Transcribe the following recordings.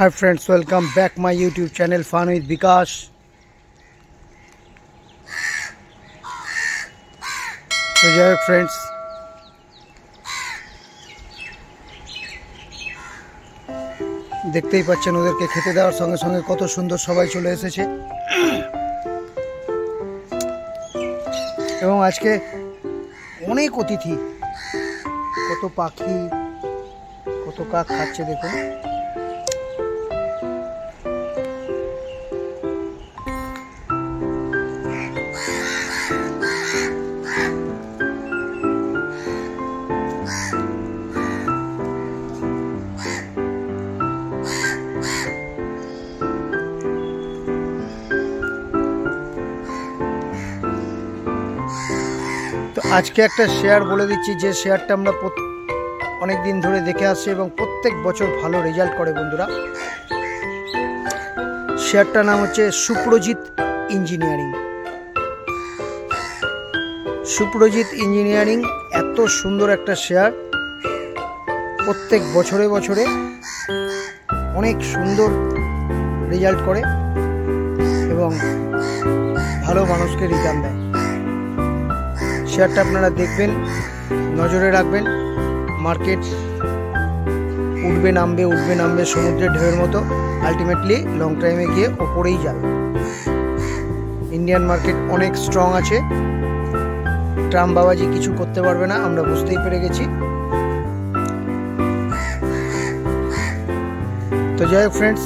Hi friends, welcome back my YouTube channel Fun with Bikash. So yeah friends, দেখতেই পাচ্ছেন ওদেরকে খেতে দেওয়ার সঙ্গে সঙ্গে কত সুন্দর সবাই চলে এসেছে এবং আজকে অনেক অতিথি, কত পাখি, কত কাক খাচ্ছে দেখুন। তো আজকে একটা শেয়ার বলে দিচ্ছি, যে শেয়ারটা আমরা অনেক দিন ধরে দেখে আসছি এবং প্রত্যেক বছর ভালো রেজাল্ট করে বন্ধুরা। শেয়ারটার নাম হচ্ছে সুপ্রজিৎ ইঞ্জিনিয়ারিং। সুপ্রজিৎ ইঞ্জিনিয়ারিং এত সুন্দর একটা শেয়ার, প্রত্যেক বছরে বছরে অনেক সুন্দর রেজাল্ট করে এবং ভালো মানুষকে রিটার্ন দেয়। শেয়ারটা আপনারা দেখবেন, নজরে রাখবেন। মার্কেট উঠবে নামবে সমুদ্রের ঢেউয়ের মতো, আলটিমেটলি লং টাইমে গিয়ে ওপরেই যাবে। ইন্ডিয়ান মার্কেট অনেক স্ট্রং আছে, ট্রাম্প বাবাজি কিছু করতে পারবে না, আমরা বুঝতেই পেরে গেছি। তো যাই হোক ফ্রেন্ডস,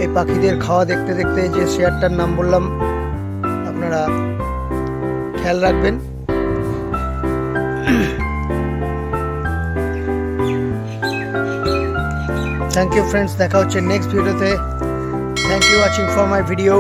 এই পাখিদের খাওয়া দেখতে দেখতে যে শেয়ারটার নাম বললাম আপনারা খেয়াল রাখবেন। থ্যাংক ইউ ফ্রেন্ডস, দেখা হচ্ছে নেক্সট ভিডিওতে। Thank you watching for my video.